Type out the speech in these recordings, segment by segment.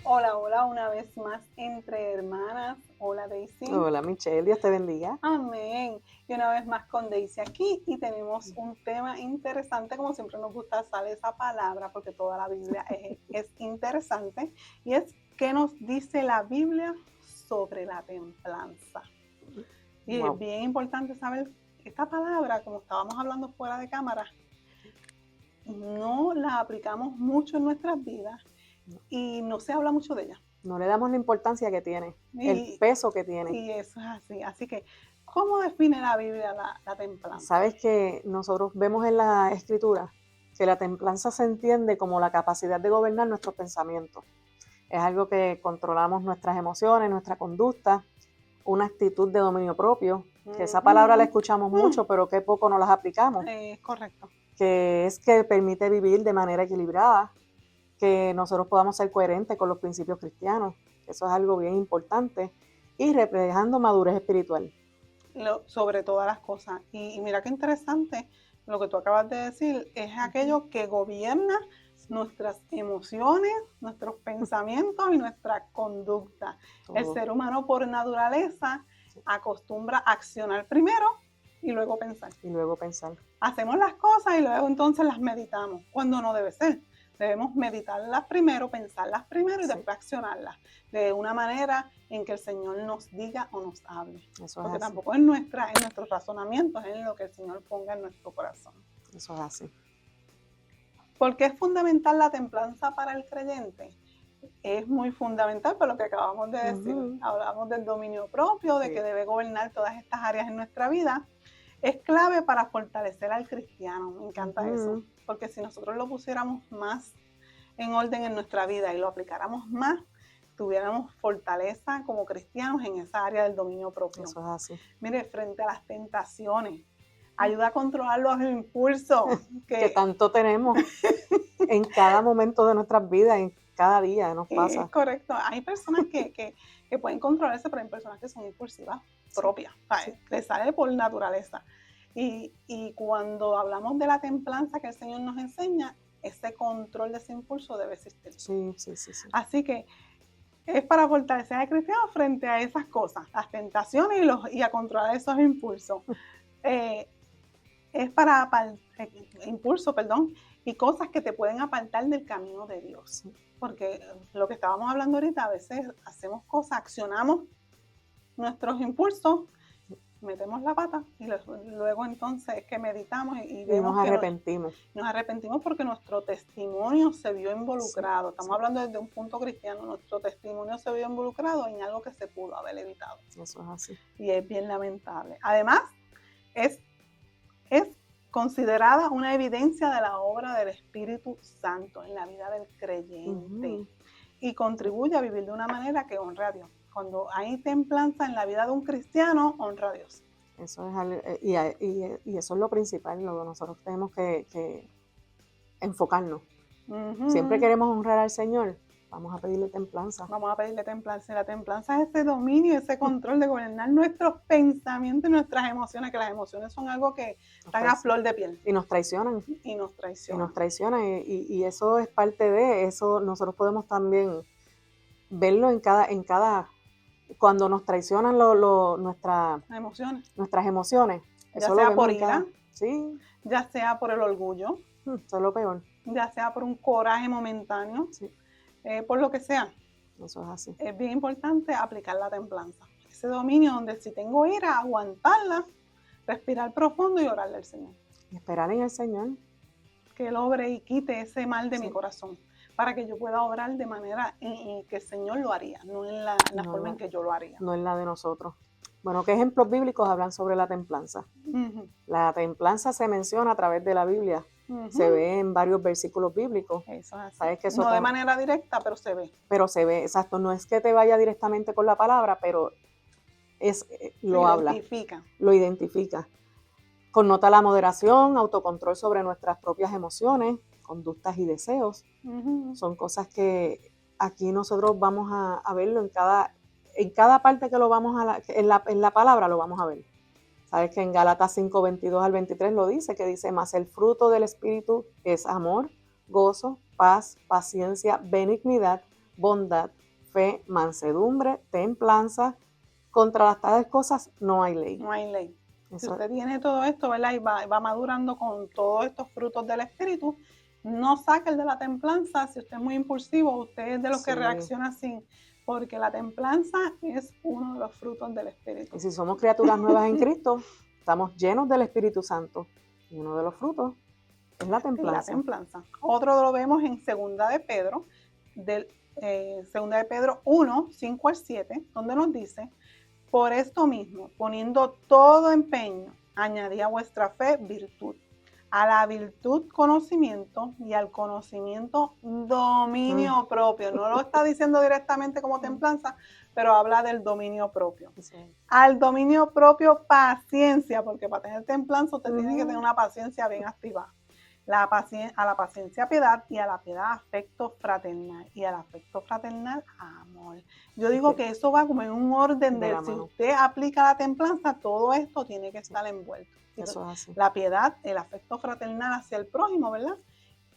Hola, hola, una vez más entre hermanas. Hola, Daisy. Hola Michelle, Dios te bendiga. Amén. Y una vez más con Daisy aquí y tenemos un tema interesante, como siempre nos gusta usar esa palabra porque toda la Biblia es interesante, y es ¿qué nos dice la Biblia sobre la templanza? Y es Wow. bien importante saber esta palabra, como estábamos hablando fuera de cámara, no la aplicamos mucho en nuestras vidas y no se habla mucho de ella. No le damos la importancia que tiene, el Y, peso que tiene. y eso es así. Así que, ¿cómo define la Biblia la templanza? Sabes que nosotros vemos en la escritura que la templanza se entiende como la capacidad de gobernar nuestros pensamientos. Es algo que controlamos nuestras emociones, nuestra conducta, una actitud de dominio propio, que esa palabra la escuchamos mucho, pero que poco nos las aplicamos, Correcto. que es que permite vivir de manera equilibrada, que nosotros podamos ser coherentes con los principios cristianos. Eso es algo bien importante. Y reflejando madurez espiritual. Sobre todas las cosas. Y mira qué interesante lo que tú acabas de decir, es aquello que gobierna nuestras emociones, nuestros pensamientos y nuestra conducta. Todo. El ser humano por naturaleza acostumbra a accionar primero y luego pensar. Y luego pensar. Hacemos las cosas y luego entonces las meditamos, cuando no debe ser. Debemos meditarlas primero, pensarlas primero y después accionarlas de una manera en que el Señor nos diga o nos hable. Eso porque es así. tampoco es en nuestros razonamientos, es en lo que el Señor ponga en nuestro corazón. Eso es así. ¿Por qué es fundamental la templanza para el creyente? Es muy fundamental por lo que acabamos de decir. Hablamos del dominio propio, de que debe gobernar todas estas áreas en nuestra vida. Es clave para fortalecer al cristiano. Me encanta eso. Porque si nosotros lo pusiéramos más en orden en nuestra vida y lo aplicáramos más, tuviéramos fortaleza como cristianos en esa área del dominio propio. Eso es así. Mire, frente a las tentaciones, ayuda a controlar los impulsos que tanto tenemos en cada momento de nuestras vidas, en cada día nos pasa. Es correcto. Hay personas que pueden controlarse, pero hay personas que son impulsivas propias, ¿sabes? Les sale por naturaleza. Y cuando hablamos de la templanza que el Señor nos enseña, ese control de ese impulso debe existir. Sí. Así que es para fortalecer al cristiano frente a esas cosas, las tentaciones y a controlar esos impulsos. Es para impulso, y cosas que te pueden apartar del camino de Dios. Porque lo que estábamos hablando ahorita, a veces hacemos cosas, accionamos nuestros impulsos, metemos la pata y luego entonces es que meditamos y vemos nos arrepentimos. Nos arrepentimos porque nuestro testimonio se vio involucrado. Estamos hablando desde un punto cristiano, nuestro testimonio se vio involucrado en algo que se pudo haber evitado. Eso es así. Y es bien lamentable. Además, es considerada una evidencia de la obra del Espíritu Santo en la vida del creyente y contribuye a vivir de una manera que honre a Dios. Cuando hay templanza en la vida de un cristiano, honra a Dios. Eso es y eso es lo principal, lo que nosotros tenemos que enfocarnos. Siempre queremos honrar al Señor, vamos a pedirle templanza. Vamos a pedirle templanza. Y la templanza es ese dominio, ese control de gobernar nuestros pensamientos y nuestras emociones, que las emociones son algo que están a flor de piel. Y nos traicionan. Y nos traicionan. Y nos traicionan. Y eso es parte de eso. Nosotros podemos también verlo en cada cuando nos traicionan nuestras emociones. Ya eso sea lo vemos por ira, sí. Ya sea por el orgullo, eso es lo peor. Ya sea por un coraje momentáneo, por lo que sea. Eso es así. Es bien importante aplicar la templanza. Ese dominio donde si tengo ira, aguantarla, respirar profundo y orarle al Señor. Y esperar en el Señor. Que Él obre y quite ese mal de mi corazón, para que yo pueda obrar de manera en que el Señor lo haría, no en la forma en que yo lo haría. No en la de nosotros. Bueno, ¿qué ejemplos bíblicos hablan sobre la templanza? La templanza se menciona a través de la Biblia. Se ve en varios versículos bíblicos. Eso es así. ¿Sabes que eso no de manera directa, pero se ve. Pero se ve, exacto. No es que te vaya directamente con la palabra, pero lo habla. Lo identifica. Connota la moderación, autocontrol sobre nuestras propias emociones, conductas y deseos. Son cosas que aquí nosotros vamos a verlo en cada parte que lo vamos en la palabra lo vamos a ver. Sabes que en Gálatas 5, 22 al 23 lo dice, que dice, mas el fruto del Espíritu es amor, gozo, paz, paciencia, benignidad, bondad, fe, mansedumbre, templanza. Contra las tales cosas no hay ley. No hay ley. Si usted tiene todo esto, ¿verdad? Y va madurando con todos estos frutos del Espíritu, no saque el de la templanza. Si usted es muy impulsivo, usted es de los que reacciona así, porque la templanza es uno de los frutos del Espíritu. Y si somos criaturas nuevas en Cristo, estamos llenos del Espíritu Santo. Y uno de los frutos es la templanza. La templanza. Otro lo vemos en 2 de Pedro, 2 de Pedro 1, 5 al 7, donde nos dice: por esto mismo, poniendo todo empeño, añadid a vuestra fe virtud, a la virtud conocimiento, y al conocimiento dominio propio. No lo está diciendo directamente como templanza, pero habla del dominio propio. Sí. Al dominio propio, paciencia, porque para tener templanza usted tiene que tener una paciencia bien activada. A la paciencia piedad, y a la piedad afecto fraternal, y al afecto fraternal amor. Yo digo que eso va como en un orden de si usted aplica la templanza, todo esto tiene que estar envuelto. Eso es así. La piedad, el afecto fraternal hacia el prójimo, ¿verdad?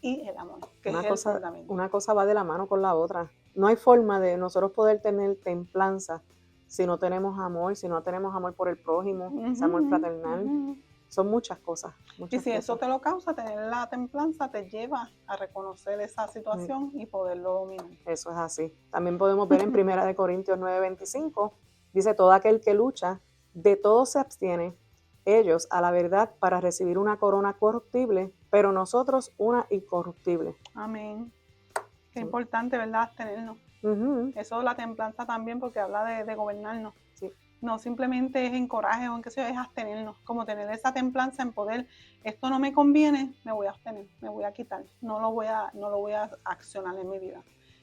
Y el amor, que es el fundamento. Una cosa va de la mano con la otra. No hay forma de nosotros poder tener templanza si no tenemos amor por el prójimo, ese amor fraternal. Son muchas cosas. Y si eso te lo causa, tener la templanza te lleva a reconocer esa situación y poderlo dominar. Eso es así. También podemos ver en 1 Corintios 9:25, dice: todo aquel que lucha, de todo se abstiene, ellos a la verdad para recibir una corona corruptible, pero nosotros una incorruptible. Amén. Qué importante, ¿verdad? Abstenernos. Eso es la templanza también, porque habla de gobernarnos. Sí. No simplemente es en coraje o en qué sé yo, es abstenernos, como tener esa templanza en poder. Esto no me conviene, me voy a abstener, me voy a quitar, no lo voy a accionar en mi vida,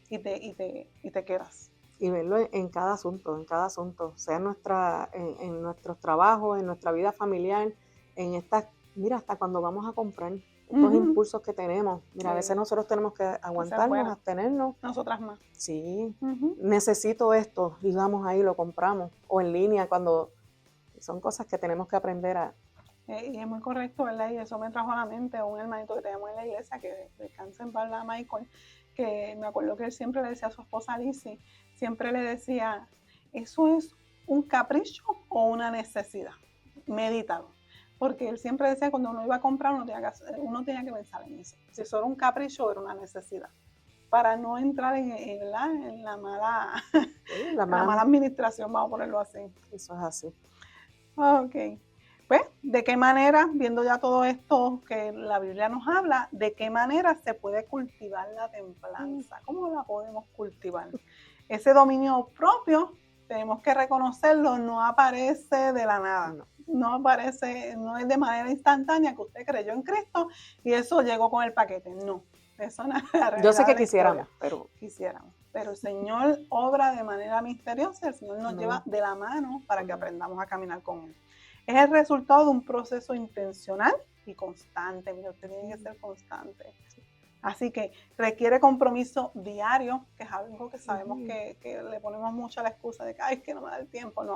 y te quedas. Y verlo en cada asunto, sea en nuestros trabajos, en nuestra vida familiar, en estas, mira, hasta cuando vamos a comprar, estos impulsos que tenemos. Mira, a veces nosotros tenemos que aguantarnos, abstenernos. Nosotras más. Sí, necesito esto, y vamos ahí, lo compramos. O en línea, cuando son cosas que tenemos que aprender a... Y es muy correcto, ¿verdad? Y eso me trajo a la mente a un hermanito que tenemos en la iglesia, que descansa en paz, Michael, que me acuerdo que él siempre le decía a su esposa Lizzie, siempre le decía: ¿eso es un capricho o una necesidad? Medítalo. Porque él siempre decía, cuando uno iba a comprar, uno tenía que pensar en eso. Si eso era un capricho o era una necesidad. Para no entrar en la mala administración, vamos a ponerlo así. Eso es así. Ok. Pues, ¿de qué manera, viendo ya todo esto que la Biblia nos habla, de qué manera se puede cultivar la templanza? ¿Cómo la podemos cultivar? Ese dominio propio, tenemos que reconocerlo, no aparece de la nada. No aparece, no es de manera instantánea que usted creyó en Cristo y eso llegó con el paquete. No, eso no es la realidad. Yo sé que quisiéramos, pero el Señor obra de manera misteriosa, el Señor nos lleva de la mano para que aprendamos a caminar con Él. Es el resultado de un proceso intencional y constante. Mira, usted tiene que ser constante. Así que requiere compromiso diario, que es algo que sabemos que le ponemos mucho a la excusa de que es que no me da el tiempo. No,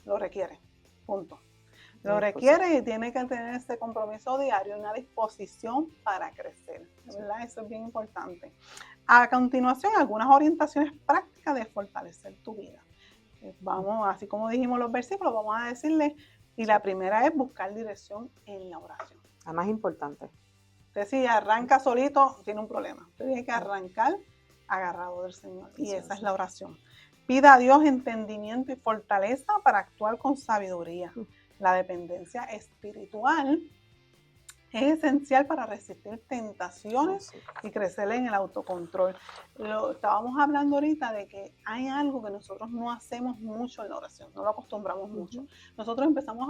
lo requiere, punto. Lo requiere y tiene que tener ese compromiso diario, una disposición para crecer, ¿verdad? Eso es bien importante. A continuación, algunas orientaciones prácticas de fortalecer tu vida. Vamos, así como dijimos los versículos, vamos a decirles, y la primera es buscar dirección en la oración. La más importante. Usted si arranca solito, tiene un problema. Usted tiene que arrancar agarrado del Señor, y esa es la oración. Pida a Dios entendimiento y fortaleza para actuar con sabiduría. La dependencia espiritual es esencial para resistir tentaciones y crecer en el autocontrol. Estábamos hablando ahorita de que hay algo que nosotros no hacemos mucho en la oración, no lo acostumbramos mucho. Nosotros empezamos,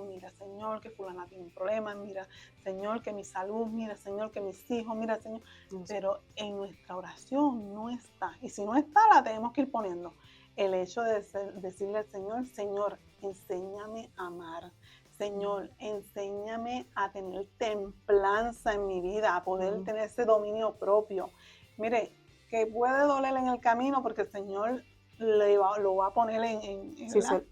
mira, Señor, que fulana tiene un problema, mira, Señor, que mi salud, mira, Señor, que mis hijos, mira, Señor. Pero en nuestra oración no está. Y si no está, la tenemos que ir poniendo. El hecho de decirle al Señor: Señor, enséñame a amar. Señor, enséñame a tener templanza en mi vida, a poder tener ese dominio propio. Mire, que puede doler en el camino porque el Señor lo va a poner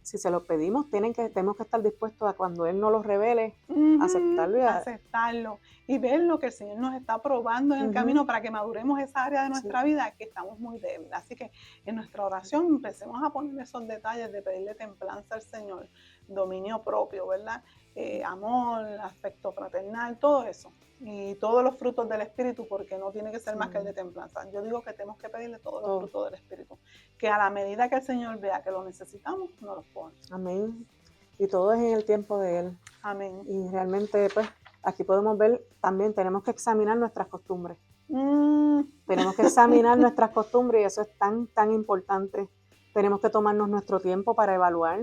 si se lo pedimos, tenemos que estar dispuestos a cuando Él nos lo revele, aceptarlo y ver lo que el Señor nos está probando en el camino para que maduremos esa área de nuestra vida que estamos muy débiles. Así que en nuestra oración empecemos a poner esos detalles de pedirle templanza al Señor, dominio propio, ¿verdad? Amor, afecto fraternal, todo eso. Y todos los frutos del Espíritu, porque no tiene que ser más que el de templanza. Yo digo que tenemos que pedirle todos los frutos del Espíritu, que a la medida que el Señor vea que lo necesitamos, nos los pone. Amén. Y todo es en el tiempo de Él. Amén. Y realmente, pues, aquí podemos ver también, tenemos que examinar nuestras costumbres. Tenemos que examinar nuestras costumbres y eso es tan, tan importante. Tenemos que tomarnos nuestro tiempo para evaluar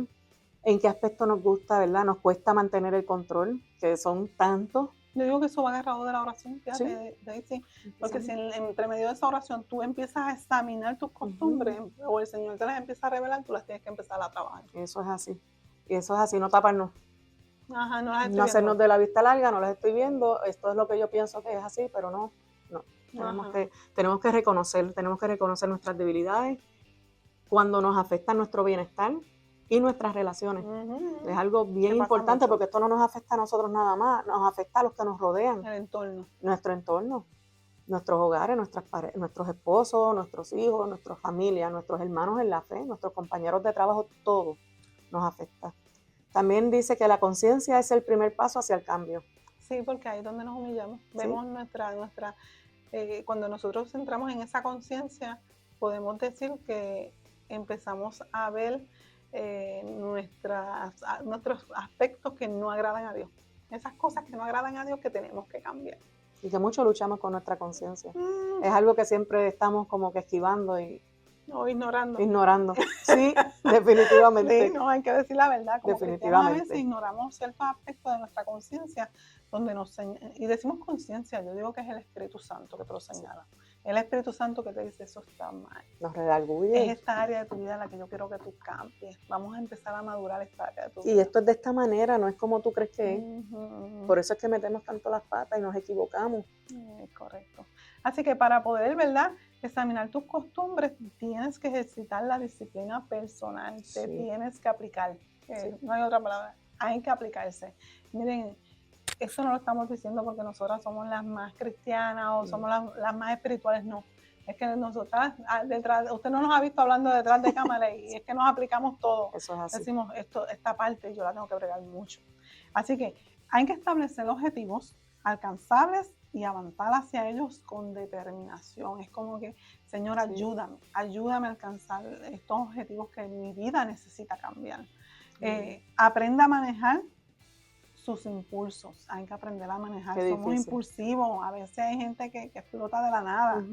en qué aspecto nos gusta, ¿verdad? Nos cuesta mantener el control, que son tantos. Yo digo que eso va agarrado de la oración, fíjate, Daisy, porque si entre medio de esa oración tú empiezas a examinar tus costumbres o el Señor te las empieza a revelar, tú las tienes que empezar a trabajar. Eso es así. Y eso es así, no taparnos. Ajá, no las estoy no hacernos de la vista larga, no las estoy viendo, esto es lo que yo pienso que es así, pero no. Tenemos que reconocer nuestras debilidades cuando nos afecta nuestro bienestar y nuestras relaciones. Es algo bien importante porque esto no nos afecta a nosotros nada más, nos afecta a los que nos rodean. El entorno. Nuestro entorno, nuestros hogares, nuestros esposos, nuestros hijos, nuestras familias, nuestros hermanos en la fe, nuestros compañeros de trabajo, todo nos afecta. También dice que la conciencia es el primer paso hacia el cambio. Sí, porque ahí es donde nos humillamos. Vemos cuando nosotros entramos en esa conciencia, podemos decir que empezamos a ver nuestros aspectos que no agradan a Dios. Esas cosas que no agradan a Dios que tenemos que cambiar. Y que mucho luchamos con nuestra conciencia. Es algo que siempre estamos como que esquivando o ignorando. Ignorando, sí, definitivamente. Sí, no, hay que decir la verdad. Como definitivamente. A veces ignoramos ciertos aspectos de nuestra conciencia, y decimos conciencia, yo digo que es el Espíritu Santo que te lo señala. El Espíritu Santo que te dice, eso está mal. Nos redarguye. Es esta área de tu vida en la que yo quiero que tú cambies. Vamos a empezar a madurar esta área de tu vida. Y esto es de esta manera, no es como tú crees que es. Por eso es que metemos tanto las patas y nos equivocamos. Correcto. Así que para poder, ¿verdad?, examinar tus costumbres, tienes que ejercitar la disciplina personal, te tienes que aplicar. No hay otra palabra, hay que aplicarse. Miren, eso no lo estamos diciendo porque nosotras somos las más cristianas o somos las más espirituales, no. Es que nosotras, usted no nos ha visto hablando detrás de cámara y es que nos aplicamos todo. Eso es así. Decimos, esta parte yo la tengo que bregar mucho. Así que hay que establecer objetivos alcanzables y avanzar hacia ellos con determinación. Es como que, Señor, ayúdame a alcanzar estos objetivos que mi vida necesita cambiar. Aprenda a manejar sus impulsos. Hay que aprender a manejar. Somos impulsivos. A veces hay gente que explota de la nada.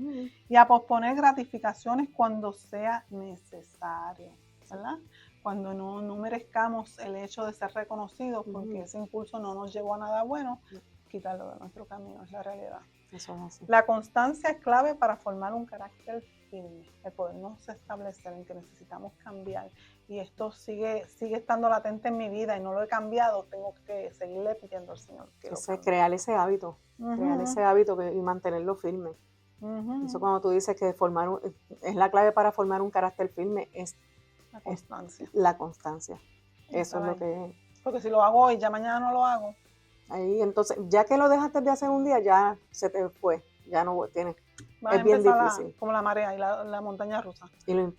Y a posponer gratificaciones cuando sea necesario, ¿verdad? Cuando no merezcamos el hecho de ser reconocidos porque ese impulso no nos llevó a nada bueno, quitarlo de nuestro camino, es la realidad. Eso es así. La constancia es clave para formar un carácter firme, el podernos establecer en que necesitamos cambiar. Y esto sigue estando latente en mi vida y no lo he cambiado, tengo que seguirle pidiendo al Señor. Crear ese hábito, y mantenerlo firme. Eso cuando tú dices que es la clave para formar un carácter firme, es la constancia. Eso es lo que es. Porque si lo hago hoy, ya mañana no lo hago. Ahí, entonces, ya que lo dejaste de hacer un día, ya se te fue, ya no tienes. Es bien difícil. Como la marea y la montaña rusa. Subir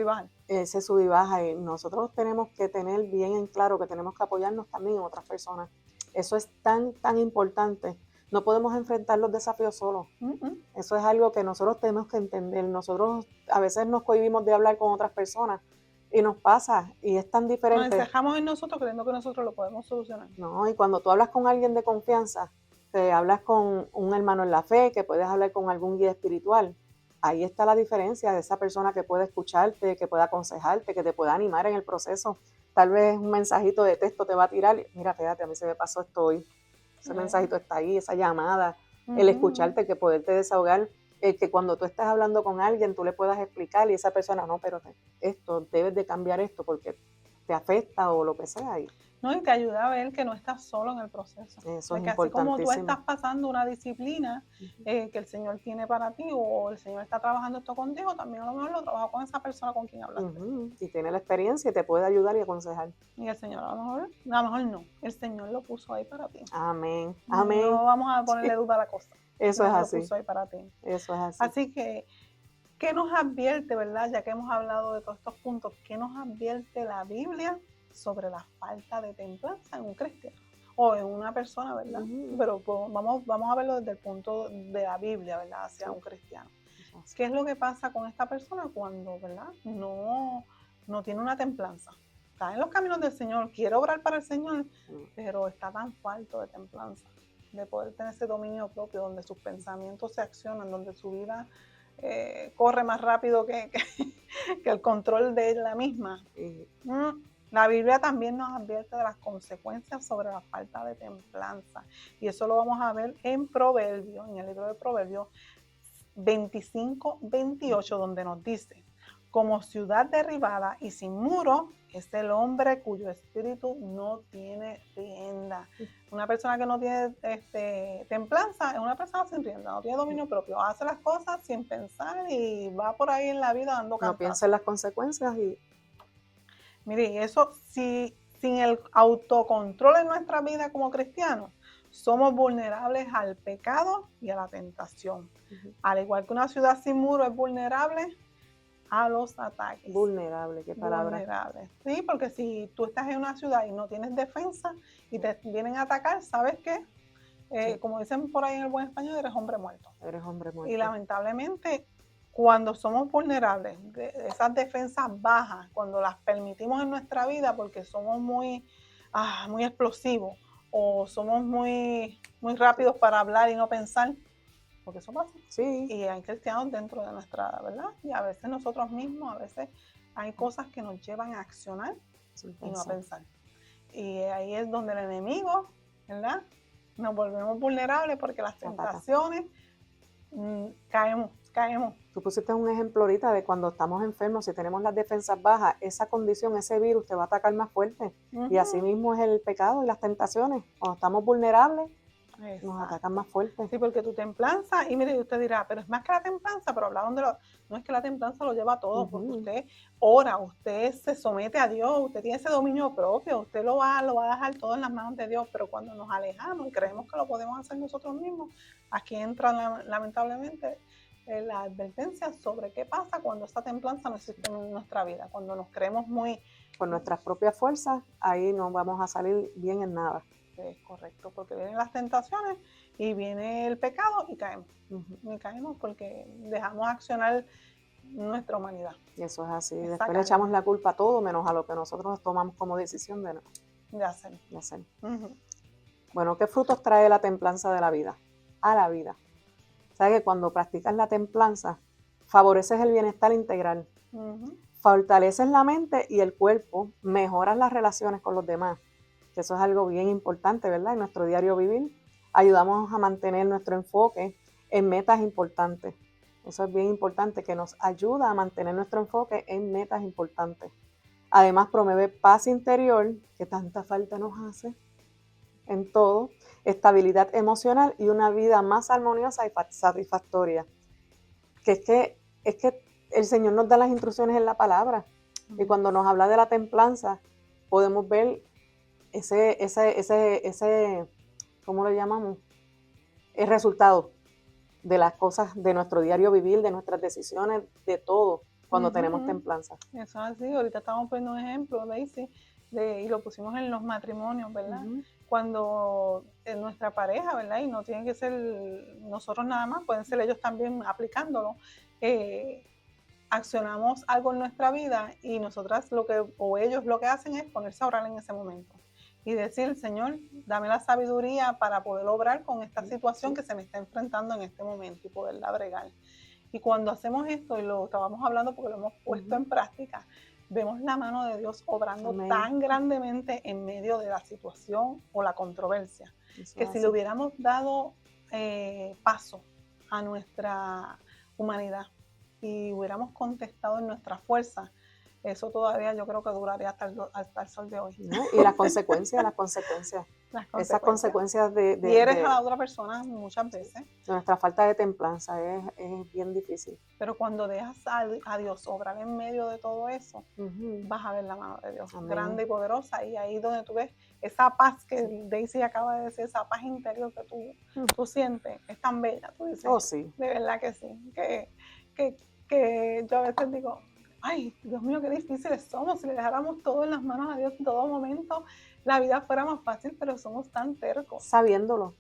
y bajar. Ese sub y baja. Y nosotros tenemos que tener bien en claro que tenemos que apoyarnos también en otras personas. Eso es tan, tan importante. No podemos enfrentar los desafíos solos. Eso es algo que nosotros tenemos que entender. Nosotros a veces nos cohibimos de hablar con otras personas. Y nos pasa, y es tan diferente. Nos encejamos en nosotros creyendo que nosotros lo podemos solucionar. No, y cuando tú hablas con alguien de confianza, te hablas con un hermano en la fe, que puedes hablar con algún guía espiritual, ahí está la diferencia de esa persona que puede escucharte, que puede aconsejarte, que te puede animar en el proceso. Tal vez un mensajito de texto te va a tirar, mira, fíjate, a mí se me pasó esto hoy. Ese mensajito está ahí, esa llamada, el escucharte, que poderte desahogar. El que cuando tú estás hablando con alguien, tú le puedas explicar y esa persona, no, pero esto, debes de cambiar esto porque te afecta o lo que sea. No, y te ayuda a ver que no estás solo en el proceso. Eso de es que así como tú importantísimo. estás pasando una disciplina que el Señor tiene para ti, o el Señor está trabajando esto contigo, también a lo mejor lo trabaja con esa persona con quien hablaste. Y tiene la experiencia y te puede ayudar y aconsejar. Y el Señor a lo mejor no, el Señor lo puso ahí para ti. Amén, amén. No vamos a ponerle duda a la cosa. Eso es así. Lo puso ahí para ti. Eso es así. Así que, ¿qué nos advierte, verdad? Ya que hemos hablado de todos estos puntos, ¿qué nos advierte la Biblia sobre la falta de templanza en un cristiano o en una persona, verdad? Pero pues, vamos a verlo desde el punto de la Biblia, ¿verdad? Hacia un cristiano. ¿Qué es lo que pasa con esta persona cuando, verdad, no tiene una templanza? Está en los caminos del Señor, quiere obrar para el Señor, pero está tan falto de templanza, de poder tener ese dominio propio, donde sus pensamientos se accionan, donde su vida corre más rápido que el control de la misma. La Biblia también nos advierte de las consecuencias sobre la falta de templanza. Y eso lo vamos a ver en Proverbios, en el libro de Proverbios 25-28, donde nos dice: como ciudad derribada y sin muro es el hombre cuyo espíritu no tiene rienda. Una persona que no tiene templanza es una persona sin rienda, no tiene dominio propio, hace las cosas sin pensar y va por ahí en la vida dando cantazos. No piensa en las consecuencias y... Mire, eso sin el autocontrol en nuestra vida como cristianos, somos vulnerables al pecado y a la tentación. Al igual que una ciudad sin muro es vulnerable a los ataques. Vulnerable, qué palabra. Vulnerable. Sí, porque si tú estás en una ciudad y no tienes defensa y te vienen a atacar, ¿sabes qué? Como dicen por ahí en el buen español, eres hombre muerto. Eres hombre muerto. Y lamentablemente, cuando somos vulnerables, esas defensas bajas, cuando las permitimos en nuestra vida porque somos muy explosivos o somos muy rápidos para hablar y no pensar, porque eso pasa. Sí. Y hay cristianos dentro de nuestra, ¿verdad? Y a veces nosotros mismos, a veces hay cosas que nos llevan a accionar y no a pensar. Y ahí es donde el enemigo, ¿verdad? Nos volvemos vulnerables porque las tentaciones, caemos. Tú pusiste un ejemplo ahorita de cuando estamos enfermos, si tenemos las defensas bajas, esa condición, ese virus te va a atacar más fuerte. Y así mismo es el pecado y las tentaciones. Cuando estamos vulnerables, nos atacan más fuerte. Sí, porque tu templanza, y mire, usted dirá, pero es más que la templanza, pero hablaron de no es que la templanza lo lleva todo, porque usted ora, usted se somete a Dios, usted tiene ese dominio propio, usted lo va a dejar todo en las manos de Dios, pero cuando nos alejamos y creemos que lo podemos hacer nosotros mismos, aquí entra lamentablemente la advertencia sobre qué pasa cuando esta templanza no existe en nuestra vida, cuando nos creemos muy... Con nuestras propias fuerzas, ahí no vamos a salir bien en nada. Es correcto, porque vienen las tentaciones y viene el pecado y caemos. Y caemos porque dejamos accionar nuestra humanidad. Y eso es así. Después le echamos la culpa a todo, menos a lo que nosotros tomamos como decisión de hacer. Bueno, ¿qué frutos trae la templanza de la vida? A la vida. ¿Sabes que cuando practicas la templanza, favoreces el bienestar integral? Fortaleces la mente y el cuerpo, mejoras las relaciones con los demás. Que eso es algo bien importante, ¿verdad? En nuestro diario vivir, ayudamos a mantener nuestro enfoque en metas importantes. Eso es bien importante, que nos ayuda a mantener nuestro enfoque en metas importantes. Además, promueve paz interior, que tanta falta nos hace en todo, estabilidad emocional y una vida más armoniosa y satisfactoria. Que es que el Señor nos da las instrucciones en la palabra. Y cuando nos habla de la templanza, podemos ver ese, ¿cómo lo llamamos? El resultado de las cosas de nuestro diario vivir, de nuestras decisiones, de todo, cuando tenemos templanza. Eso es así. Ahorita estamos poniendo un ejemplo, Daisy, y lo pusimos en los matrimonios, ¿verdad? Cuando nuestra pareja, ¿verdad? Y no tiene que ser nosotros nada más, pueden ser ellos también aplicándolo. Accionamos algo en nuestra vida y nosotras ellos lo que hacen es ponerse a orar en ese momento y decir: Señor, dame la sabiduría para poder obrar con esta situación que se me está enfrentando en este momento y poderla bregar. Y cuando hacemos esto, y lo estábamos hablando porque lo hemos puesto en práctica, vemos la mano de Dios obrando tan grandemente en medio de la situación o la controversia, que si le hubiéramos dado paso a nuestra humanidad y hubiéramos contestado en nuestra fuerza, eso todavía yo creo que duraría hasta el sol de hoy. ¿No? Y las consecuencias. Esas consecuencias de hieres a la otra persona muchas veces. Nuestra falta de templanza es bien difícil. Pero cuando dejas a Dios obrar en medio de todo eso, vas a ver la mano de Dios. Amén. Grande y poderosa, y ahí donde tú ves esa paz que Daisy acaba de decir, esa paz interior que tú sientes, es tan bella. Tú dices, oh, sí. De verdad que sí, que yo a veces digo, ay, Dios mío, qué difíciles somos. Si le dejáramos todo en las manos a Dios en todo momento, la vida fuera más fácil, pero somos tan tercos. Sabiéndolo.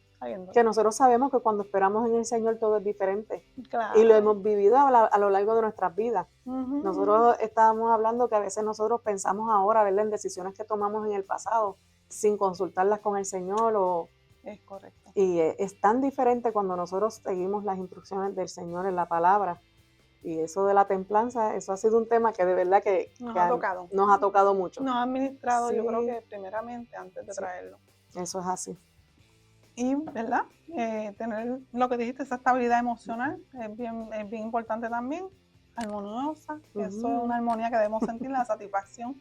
Que nosotros sabemos que cuando esperamos en el Señor todo es diferente. Claro. Y lo hemos vivido a lo largo de nuestras vidas. Nosotros estábamos hablando que a veces nosotros pensamos ahora, ¿verdad?, en decisiones que tomamos en el pasado sin consultarlas con el Señor. Es correcto. Y es tan diferente cuando nosotros seguimos las instrucciones del Señor en la palabra. Y eso de la templanza, eso ha sido un tema que de verdad que nos ha tocado mucho. Nos ha administrado, sí. Yo creo que primeramente antes de traerlo. Eso es así. Y, ¿verdad? Tener lo que dijiste, esa estabilidad emocional es bien importante también, armoniosa. Eso es una armonía que debemos sentir, la satisfacción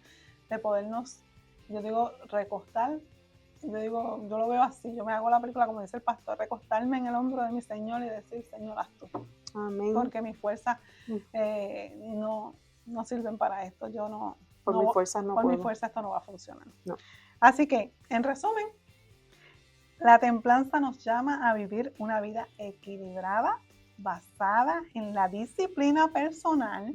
de podernos, yo digo, recostar. Yo lo veo así, yo me hago la película como dice el pastor, recostarme en el hombro de mi Señor y decir, Señor, haz tú. Amén. Porque mis fuerzas no sirven para esto. Yo no. Por mis fuerzas no puedo. Por mi fuerza esto no va a funcionar. No. Así que, en resumen, la templanza nos llama a vivir una vida equilibrada, basada en la disciplina personal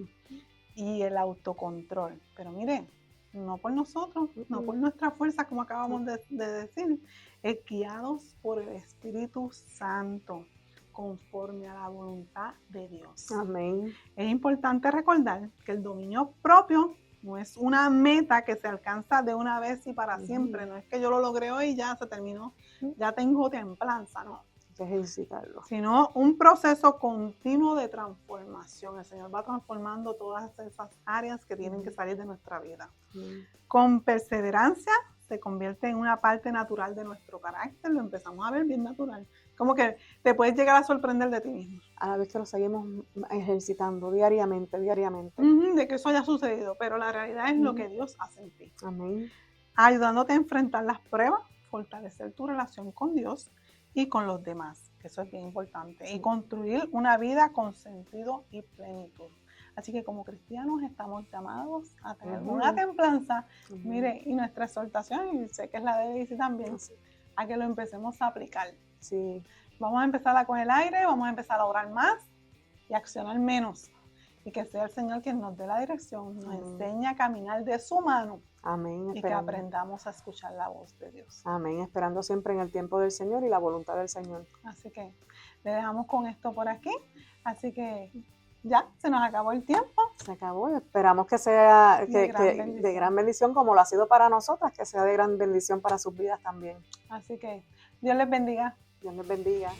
y el autocontrol. Pero miren, no por nosotros, no por nuestra fuerza, como acabamos de decir, es guiados por el Espíritu Santo, conforme a la voluntad de Dios. Amén. Es importante recordar que el dominio propio no es una meta que se alcanza de una vez y para siempre. No es que yo lo logré hoy y ya se terminó, ya tengo templanza, no. Hay que ejercitarlo. Sino un proceso continuo de transformación. El Señor va transformando todas esas áreas que tienen que salir de nuestra vida. Con perseverancia se convierte en una parte natural de nuestro carácter, lo empezamos a ver bien natural. Como que te puedes llegar a sorprender de ti mismo. A la vez que lo seguimos ejercitando diariamente. De que eso haya sucedido, pero la realidad es lo que Dios hace en ti. Amén. Ayudándote a enfrentar las pruebas, fortalecer tu relación con Dios y con los demás, que eso es bien importante, y construir una vida con sentido y plenitud. Así que como cristianos estamos llamados a tener una templanza, mire, y nuestra exhortación, y sé que es la de Daisy también, a que lo empecemos a aplicar. Sí. Vamos a empezar a coger el aire, vamos a empezar a orar más y a accionar menos. Y que sea el Señor quien nos dé la dirección, nos enseñe a caminar de su mano. Amén. Y que aprendamos a escuchar la voz de Dios. Amén. Esperando siempre en el tiempo del Señor y la voluntad del Señor. Así que le dejamos con esto por aquí. Así que ya se nos acabó el tiempo. Se acabó. Esperamos que sea de gran bendición como lo ha sido para nosotras, que sea de gran bendición para sus vidas también. Así que Dios les bendiga. Dios les bendiga.